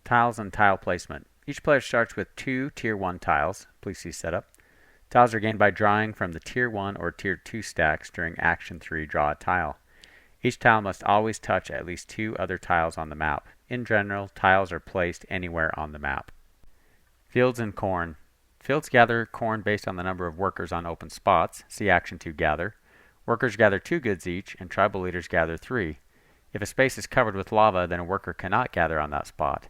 Tiles and tile placement. Each player starts with 2 Tier 1 tiles. Please see setup. Tiles are gained by drawing from the Tier 1 or Tier 2 stacks during Action 3 Draw a Tile. Each tile must always touch at least 2 other tiles on the map. In general, tiles are placed anywhere on the map. Fields and corn. Fields gather corn based on the number of workers on open spots. See Action 2 Gather. Workers gather 2 goods each, and tribal leaders gather 3. If a space is covered with lava, then a worker cannot gather on that spot.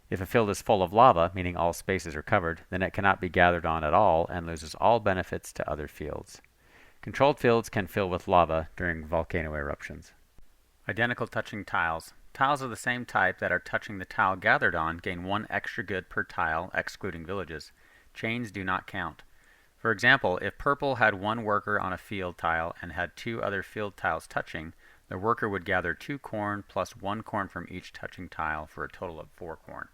If a field is full of lava, meaning all spaces are covered, then it cannot be gathered on at all and loses all benefits to other fields. Controlled fields can fill with lava during volcano eruptions. Identical touching tiles. Tiles of the same type that are touching the tile gathered on gain 1 extra good per tile, excluding villages. Chains do not count. For example, if purple had 1 worker on a field tile and had 2 other field tiles touching, the worker would gather 2 corn plus 1 corn from each touching tile for a total of 4 corn.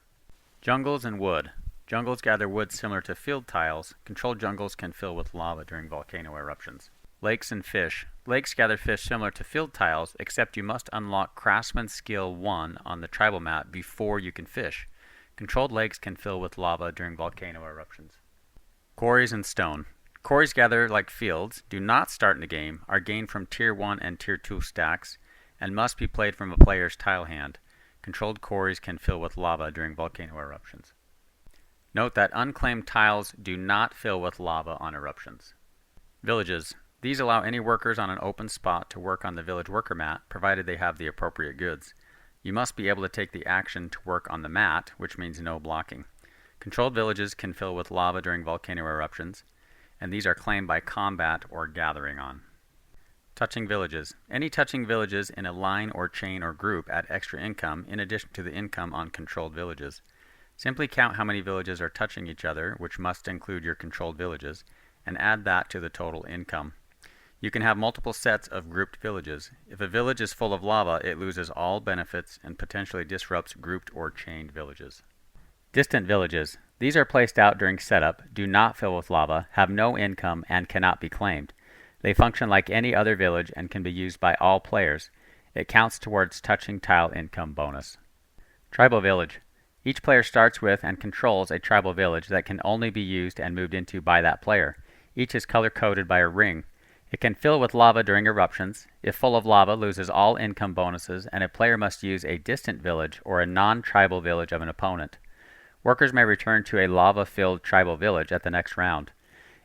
Jungles and wood. Jungles gather wood similar to field tiles. Controlled jungles can fill with lava during volcano eruptions. Lakes and fish. Lakes gather fish similar to field tiles, except you must unlock Craftsman Skill 1 on the tribal map before you can fish. Controlled lakes can fill with lava during volcano eruptions. Quarries and stone. Quarries gather like fields, do not start in the game, are gained from Tier 1 and Tier 2 stacks, and must be played from a player's tile hand. Controlled quarries can fill with lava during volcano eruptions. Note that unclaimed tiles do not fill with lava on eruptions. Villages. These allow any workers on an open spot to work on the village worker mat, provided they have the appropriate goods. You must be able to take the action to work on the mat, which means no blocking. Controlled villages can fill with lava during volcano eruptions, and these are claimed by combat or gathering on. Touching villages. Any touching villages in a line or chain or group add extra income in addition to the income on controlled villages. Simply count how many villages are touching each other, which must include your controlled villages, and add that to the total income. You can have multiple sets of grouped villages. If a village is full of lava, it loses all benefits and potentially disrupts grouped or chained villages. Distant villages. These are placed out during setup, do not fill with lava, have no income, and cannot be claimed. They function like any other village and can be used by all players. It counts towards touching tile income bonus. Tribal village. Each player starts with and controls a tribal village that can only be used and moved into by that player. Each is color-coded by a ring. It can fill with lava during eruptions. If full of lava, loses all income bonuses, and a player must use a distant village or a non-tribal village of an opponent. Workers may return to a lava-filled tribal village at the next round.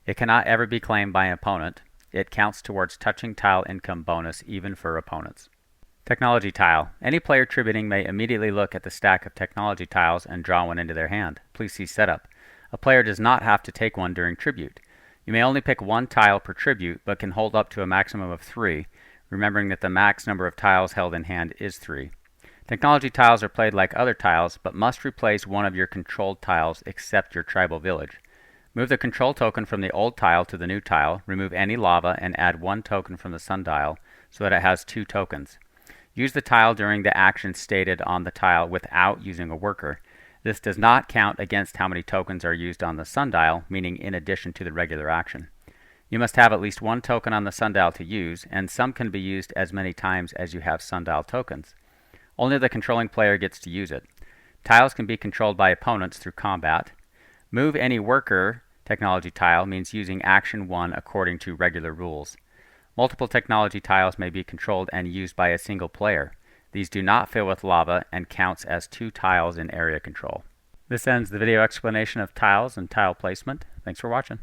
It cannot ever be claimed by an opponent. It counts towards touching tile income bonus even for opponents. Technology tile. Any player tributing may immediately look at the stack of technology tiles and draw one into their hand. Please see setup. A player does not have to take one during tribute. You may only pick 1 tile per tribute, but can hold up to a maximum of 3, remembering that the max number of tiles held in hand is 3. Technology tiles are played like other tiles, but must replace one of your controlled tiles except your tribal village. Move the control token from the old tile to the new tile, remove any lava, and add 1 token from the sundial so that it has 2 tokens. Use the tile during the action stated on the tile without using a worker. This does not count against how many tokens are used on the sundial, meaning in addition to the regular action. You must have at least 1 token on the sundial to use, and some can be used as many times as you have sundial tokens. Only the controlling player gets to use it. Tiles can be controlled by opponents through combat. Move any worker technology tile means using action 1 according to regular rules. Multiple technology tiles may be controlled and used by a single player. These do not fill with lava and counts as 2 tiles in area control. This ends the video explanation of tiles and tile placement. Thanks for watching.